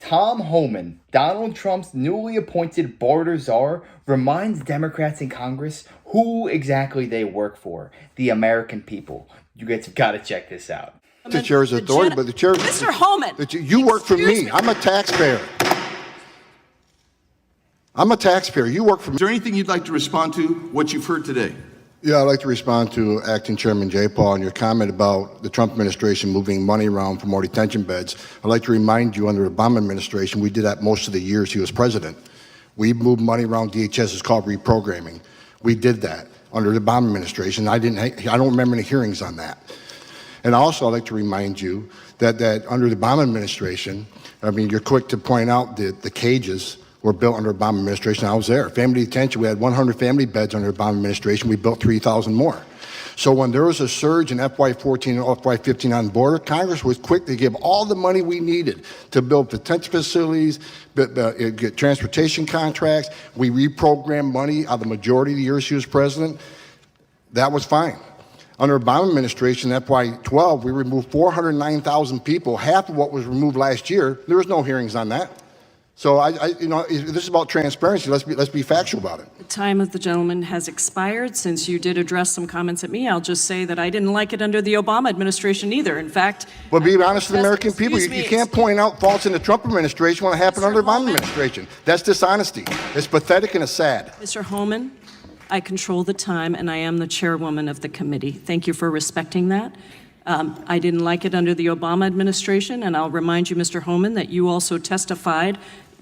Tom Homan, Donald Trump's newly appointed border czar, reminds Democrats in Congress who exactly they work for: the American people. You guys have got to check this out. The chair's authority, but the chair... Mr. Homan! You work for me. I'm a taxpayer. I'm a taxpayer. You work for me. Is there anything you'd like to respond to what you've heard today? Yeah, I'd like to respond to Acting Chairman Jay Paul and your comment about the Trump administration moving money around for more detention beds. I'd like to remind you, under the Obama administration, we did that most of the years he was president. We moved money around. DHS is called reprogramming. We did that under the Obama administration. I don't remember any hearings on that. And also, I'd like to remind you that under the Obama administration, I mean, you're quick to point out that the cages were built under the Obama administration. I was there. Family detention, we had 100 family beds under the Obama administration. We built 3,000 more. So when there was a surge in FY14 and FY15 on the border, Congress was quick to give all the money we needed to build detention facilities, get transportation contracts. We reprogrammed money out of the majority of the years he was president. That was fine. Under Obama administration, FY12, we removed 409,000 people, half of what was removed last year. There was no hearings on that. So this is about transparency. Let's be factual about it. The time of the gentleman has expired. Since you did address some comments at me, I'll just say that I didn't like it under the Obama administration either. In fact, well, be honest with the American people. You can't point out faults in the Trump administration when it happened under the Obama administration. That's dishonesty. It's pathetic and it's sad. Mr. Homan, I control the time, and I am the chairwoman of the committee. Thank you for respecting that. I didn't like it under the Obama administration, and I'll remind you, Mr. Homan, that you also testified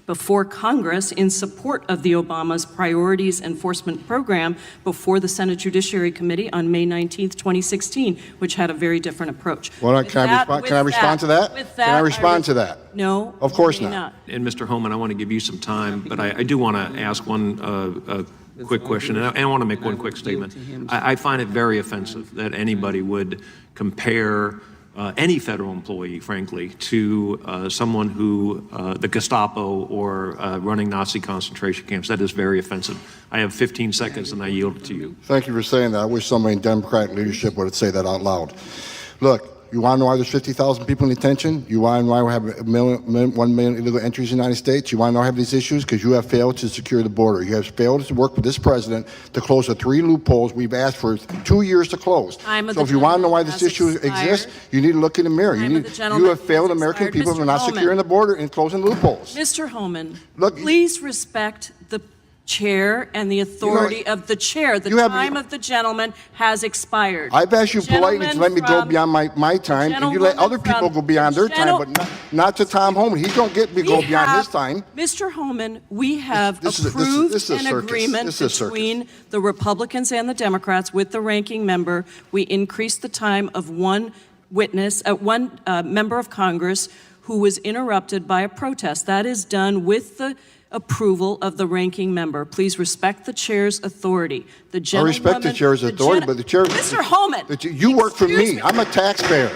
before Congress in support of the Obama's Priorities Enforcement Program before the Senate Judiciary Committee on May 19th, 2016, which had a very different approach. Well, can I respond to that? Can I respond to that? No. Of course not. And Mr. Homan, I want to give you some time, but I do want to ask one quick question, and I want to make one quick statement. I find it very offensive that anybody would compare any federal employee, frankly, to someone who, the Gestapo or running Nazi concentration camps. That is very offensive. I have 15 seconds and I yield it to you. Thank you for saying that. I wish somebody in Democratic leadership would say that out loud. Look, you want to know why there's 50,000 people in detention? You want to know why we have 1 million illegal entries in the United States? You want to know why we have these issues? Because you have failed to secure the border. You have failed to work with this president to close the 3 loopholes we've asked for 2 years to close. So if you want to know why this issue exists, you need to look in the mirror. You have failed American people for not securing the border and closing loopholes. Mr. Homan, please respect the chair and the authority of the chair. The time of the gentleman has expired. I've asked you politely to let me go beyond my time, and you let other people go beyond their time, but not to Tom Homan. He don't get me go beyond his time. Mr. Homan, we have approved an agreement between the Republicans and the Democrats with the ranking member. We increased the time of one witness, one member of Congress who was interrupted by a protest. That is done with the approval of the ranking member. Please respect the chair's authority. I respect the chair's authority, but the chair... Mr. Homan! You work for me. I'm a taxpayer.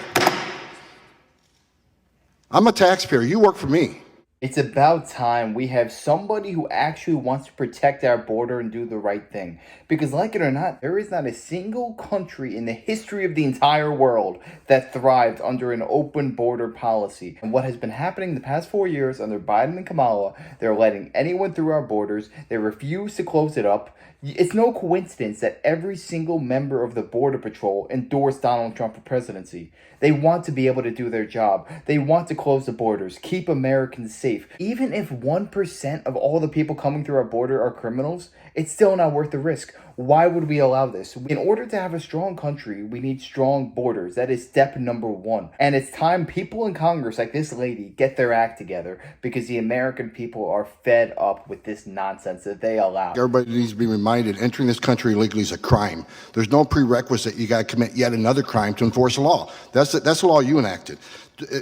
I'm a taxpayer. You work for me. It's about time we have somebody who actually wants to protect our border and do the right thing. Because like it or not, there is not a single country in the history of the entire world that thrived under an open border policy. And what has been happening the past 4 years under Biden and Kamala, they're letting anyone through our borders. They refuse to close it up. It's no coincidence that every single member of the Border Patrol endorsed Donald Trump for presidency. They want to be able to do their job. They want to close the borders, keep Americans safe. Even if 1% of all the people coming through our border are criminals, it's still not worth the risk. Why would we allow this? In order to have a strong country, we need strong borders. That is step number 1. And it's time people in Congress like this lady get their act together, because the American people are fed up with this nonsense that they allow. Everybody needs to be reminded, entering this country illegally is a crime. There's no prerequisite. You got to commit yet another crime to enforce the law. That's the law you enacted.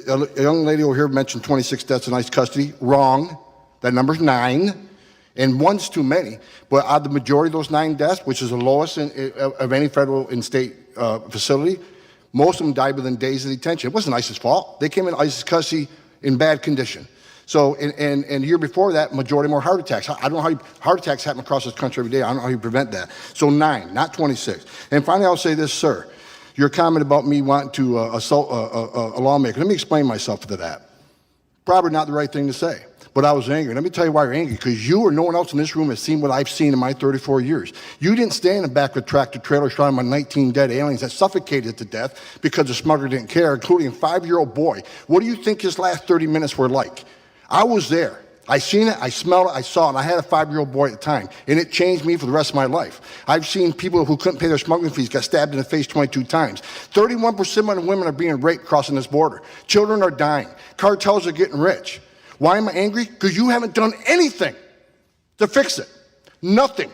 A young lady over here mentioned 26 deaths in ICE custody. Wrong. That number's 9. And one's too many, but out of the majority of those 9 deaths, which is the lowest of any federal and state facility, most of them died within days of detention. It wasn't ICE's fault. They came in ICE's custody in bad condition. So, and the year before that, majority more heart attacks. I don't know how heart attacks happen across this country every day. I don't know how you prevent that. So 9, not 26. And finally, I'll say this, sir. Your comment about me wanting to assault a lawmaker. Let me explain myself to that. probably not the right thing to say, but I was angry. Let me tell you why you're angry, because you or no one else in this room has seen what I've seen in my 34 years. You didn't stand in the back of a tractor trailer shot my 19 dead aliens that suffocated to death because the smuggler didn't care, including a 5-year-old boy. What do you think his last 30 minutes were like? I was there. I seen it, I smelled it, I saw it, and I had a 5-year-old boy at the time, and it changed me for the rest of my life. I've seen people who couldn't pay their smuggling fees get stabbed in the face 22 times. 31% of women are being raped crossing this border. Children are dying. Cartels are getting rich. Why am I angry? Because you haven't done anything to fix it. Nothing.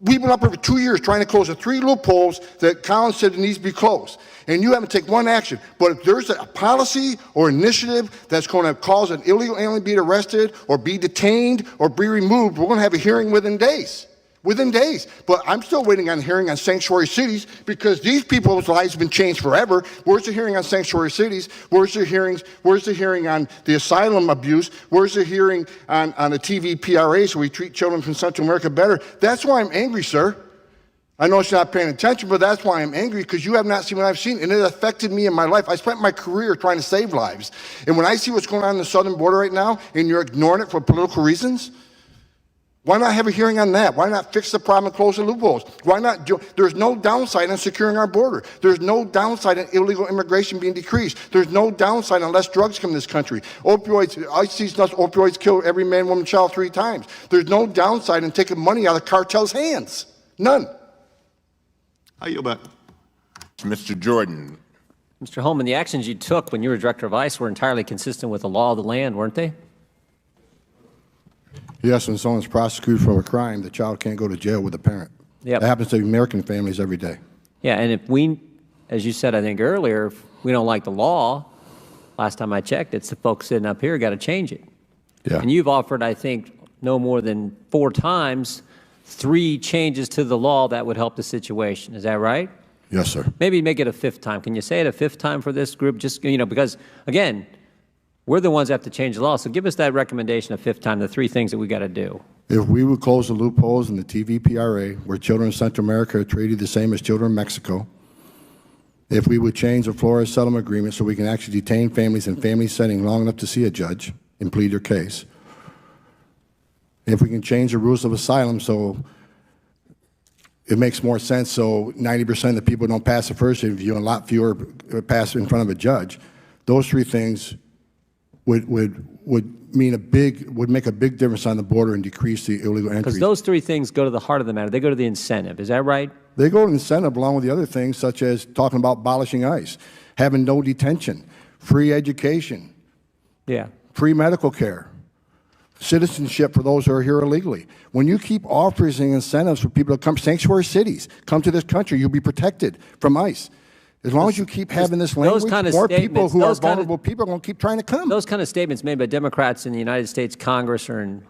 We've been up here for 2 years trying to close the 3 loopholes that Collins said needs to be closed. And you haven't taken one action. But if there's a policy or initiative that's going to cause an illegal alien to be arrested or be detained or be removed, we're going to have a hearing within days. Within days. But I'm still waiting on a hearing on sanctuary cities because these people's lives have been changed forever. Where's the hearing on sanctuary cities? Where's the hearings? Where's the hearing on the asylum abuse? Where's the hearing on the TVPRA so we treat children from Central America better? That's why I'm angry, sir. I know it's not paying attention, but that's why I'm angry, because you have not seen what I've seen, and it affected me in my life. I spent my career trying to save lives. And when I see what's going on the southern border right now, and you're ignoring it for political reasons, why not have a hearing on that? Why not fix the problem and close the loopholes? Why not? There's no downside on securing our border. There's no downside on illegal immigration being decreased. There's no downside on less drugs come to this country. Opioids, I see opioids kill every man, woman, child 3 times. There's no downside in taking money out of cartels' hands. None. I yield back. Mr. Jordan. Mr. Holman, the actions you took when you were director of ICE were entirely consistent with the law of the land, weren't they? Yes, when someone's prosecuted for a crime, the child can't go to jail with the parent. Yep. That happens to American families every day. Yeah, and if we, as you said, I think earlier, if we don't like the law, last time I checked, it's the folks sitting up here got to change it. Yeah. And you've offered, I think, no more than 4 times 3 changes to the law that would help the situation. Is that right? Yes, sir. Maybe make it a 5th time. Can you say it a 5th time for this group? Just, because, again, we're the ones that have to change the law. So give us that recommendation a 5th time, the 3 things that we got to do. If we would close the loopholes in the TVPRA, where children in Central America are treated the same as children in Mexico, if we would change the Flores settlement agreement so we can actually detain families in family setting long enough to see a judge and plead their case, if we can change the rules of asylum so it makes more sense so 90% of the people don't pass the first interview and a lot fewer pass in front of a judge, those 3 things would make a big difference on the border and decrease the illegal entry. Because those 3 things go to the heart of the matter. They go to the incentive. Is that right? They go to incentive along with the other things, such as talking about abolishing ICE, having no detention, free education, free medical care, citizenship for those who are here illegally. When you keep offering incentives for people to come, sanctuary cities, come to this country, you'll be protected from ICE. As long as you keep having this language, more people who are vulnerable people are going to keep trying to come. Those kind of statements made by Democrats in the United States Congress or in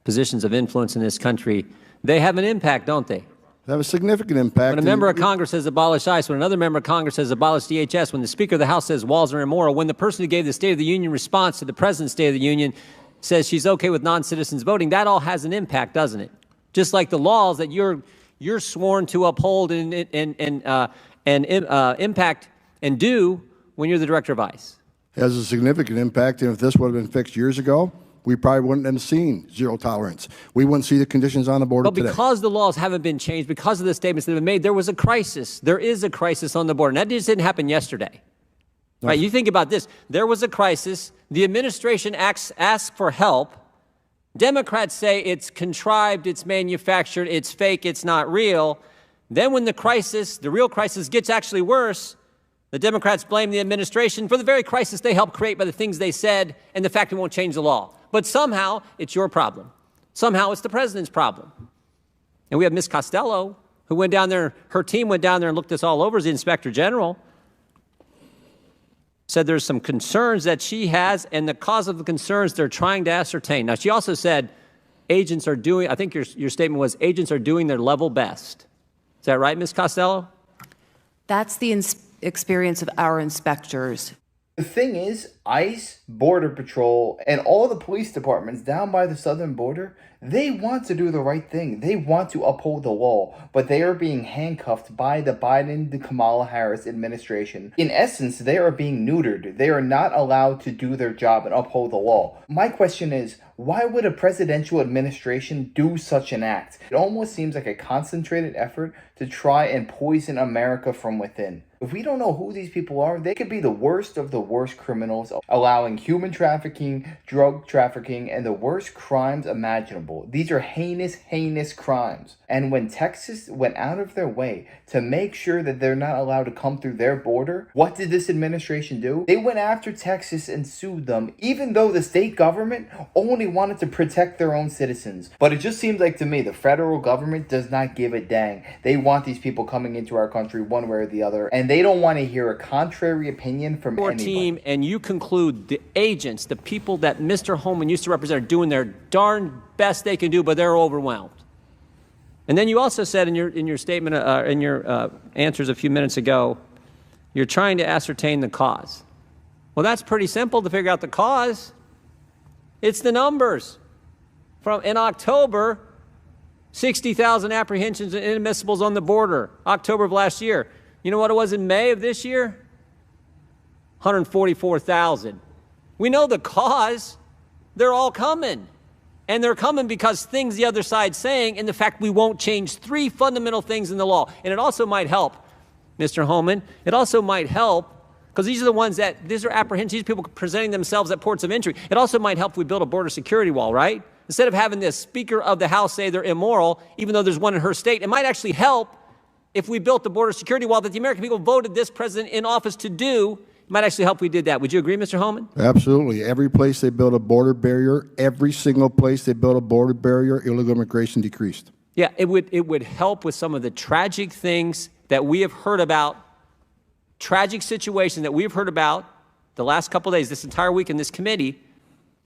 positions of influence in this country, they have an impact, don't they? They have a significant impact. When a member of Congress says abolish ICE, when another member of Congress says abolish DHS, when the Speaker of the House says walls are immoral, when the person who gave the State of the Union response to the President's State of the Union says she's okay with non-citizens voting, that all has an impact, doesn't it? Just like the laws that you're sworn to uphold and impact and do when you're the director of ICE. It has a significant impact, and if this would have been fixed years ago, we probably wouldn't have seen zero tolerance. We wouldn't see the conditions on the border today. But because the laws haven't been changed, because of the statements that have been made, there was a crisis. There is a crisis on the border. And that just didn't happen yesterday. Right, you think about this. There was a crisis. The administration asks for help. Democrats say it's contrived, it's manufactured, it's fake, it's not real. Then when the crisis, the real crisis, gets actually worse, the Democrats blame the administration for the very crisis they helped create by the things they said and the fact it won't change the law. But somehow it's your problem. Somehow it's the president's problem. And we have Ms. Costello, who went down there, her team went down there and looked this all over as the Inspector General. Said there's some concerns that she has, and the cause of the concerns they're trying to ascertain. Now, she also said agents are doing, I think your statement was, agents are doing their level best. Is that right, Ms. Costello? That's the experience of our inspectors. The thing is, ICE, Border Patrol, and all the police departments down by the southern border, they want to do the right thing. They want to uphold the law, but they are being handcuffed by the the Kamala Harris administration. In essence, they are being neutered. They are not allowed to do their job and uphold the law. My question is, why would a presidential administration do such an act? It almost seems like a concentrated effort to try and poison America from within. If we don't know who these people are, they could be the worst of the worst criminals, allowing human trafficking, drug trafficking, and the worst crimes imaginable. These are heinous, heinous crimes. And when Texas went out of their way to make sure that they're not allowed to come through their border, what did this administration do? They went after Texas and sued them, even though the state government only wanted to protect their own citizens. But it just seems like to me, the federal government does not give a dang. They want these people coming into our country one way or the other, and they don't want to hear a contrary opinion from Your anybody. team, and you conclude the agents, the people that Mr. Holman used to represent, are doing their darn best they can do, but they're overwhelmed. And then you also said in your statement, in your answers a few minutes ago, you're trying to ascertain the cause. Well, that's pretty simple to figure out the cause. It's the numbers. In October, 60,000 apprehensions and inadmissibles on the border, October of last year. You know what it was in May of this year? 144,000. We know the cause. They're all coming. And they're coming because things the other side's saying, and the fact we won't change three fundamental things in the law. And it also might help, Mr. Holman, it also might help, because these are the ones these are apprehensions, these people presenting themselves at ports of entry. It also might help if we build a border security wall, right? Instead of having the Speaker of the House say they're immoral, even though there's one in her state, it might actually help if we built the border security wall that the American people voted this president in office to do. It might actually help if we did that. Would you agree, Mr. Holman? Absolutely. Every place they built a border barrier, every single place they built a border barrier, illegal immigration decreased. Yeah, it would help with some of the tragic things that we have heard about, tragic situations that we've heard about the last couple of days, this entire week in this committee,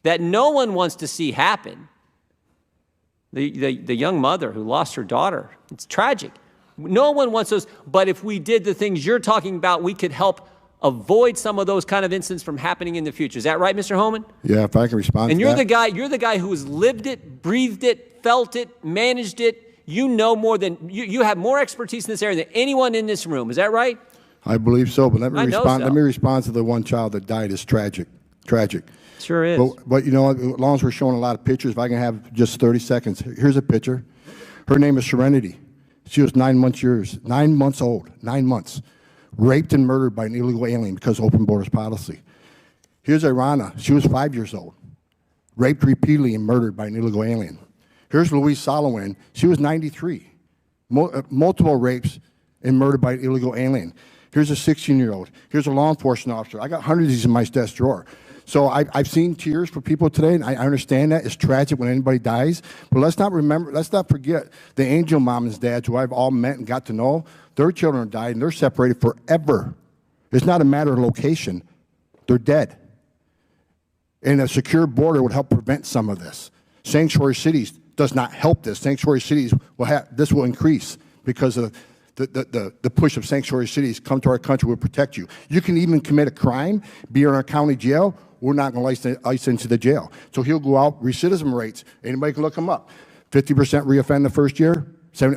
that no one wants to see happen. The young mother who lost her daughter, it's tragic. No one wants those, but if we did the things you're talking about, we could help avoid some of those kind of incidents from happening in the future. Is that right, Mr. Holman? Yeah, if I can respond And to you're that. you're the guy who has lived it, breathed it, felt it, managed it. You know more than, you have more expertise in this area than anyone in this room. Is that right? I believe so, but let me I know respond. so. Let me respond to the one child that died. It's tragic, tragic. Sure is. But you know, as long as we're showing a lot of pictures, if I can have just 30 seconds. Here's a picture. Her name is Serenity. She was 9 months old, 9 months, raped and murdered by an illegal alien because of open borders policy. Here's Irana. She was 5 years old, raped repeatedly and murdered by an illegal alien. Here's Louise Solowin. She was 93, multiple rapes and murdered by an illegal alien. Here's a 16-year-old. Here's a law enforcement officer. I got hundreds of these in my desk drawer. So I've seen tears for people today, and I understand that. It's tragic when anybody dies. But let's not forget the angel moms and dads who I've all met and got to know. Their children died, and they're separated forever. It's not a matter of location. They're dead. And a secure border would help prevent some of this. Sanctuary cities does not help this. Sanctuary cities this will increase because of the push of sanctuary cities. Come to our country, we'll protect you. You can even commit a crime, be in our county jail. We're not going to ice into the jail. So he'll go out, recidivism rates, anybody can look him up. 50% reoffend the first year,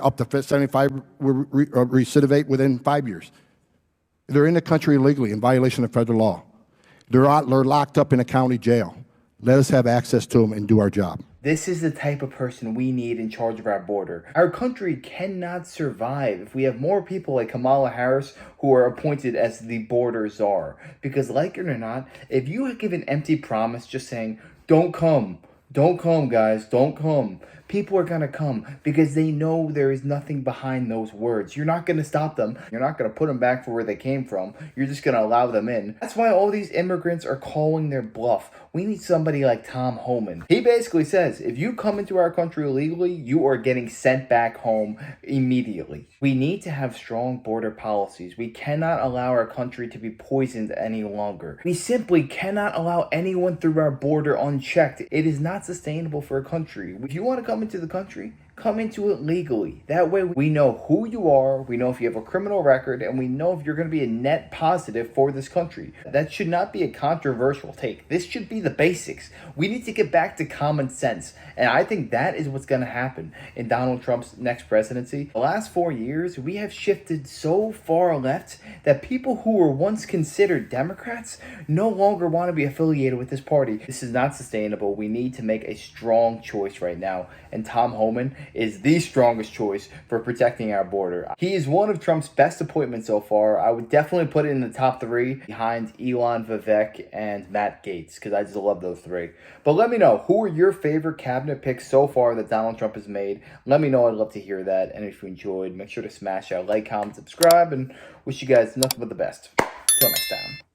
up to 75 recidivate within 5 years. They're in the country illegally in violation of federal law. They're locked up in a county jail. Let us have access to them and do our job. This is the type of person we need in charge of our border. Our country cannot survive if we have more people like Kamala Harris who are appointed as the border czar. Because like it or not, if you give an empty promise just saying, don't come guys, don't come, people are going to come because they know there is nothing behind those words. You're not going to stop them. You're not going to put them back for where they came from. You're just going to allow them in. That's why all these immigrants are calling their bluff. We need somebody like Tom Homan. He basically says, if you come into our country illegally, you are getting sent back home immediately. We need to have strong border policies. We cannot allow our country to be poisoned any longer. We simply cannot allow anyone through our border unchecked. It is not sustainable for a country. If you want to come into the country, come into it legally. That way we know who you are, we know if you have a criminal record, and we know if you're going to be a net positive for this country. That should not be a controversial take. This should be the basics. We need to get back to common sense. And I think that is what's going to happen in Donald Trump's next presidency. The last 4 years, we have shifted so far left that people who were once considered Democrats no longer want to be affiliated with this party. This is not sustainable. We need to make a strong choice right now. And Tom Homan is the strongest choice for protecting our border. He is one of Trump's best appointments so far. I would definitely put it in the top 3 behind Elon, Vivek, and Matt Gaetz, because I just love those 3. But let me know, who are your favorite cabinet picks so far that Donald Trump has made? Let me know. I'd love to hear that. And if you enjoyed, make sure to smash that like, comment, subscribe, and wish you guys nothing but the best. Till next time.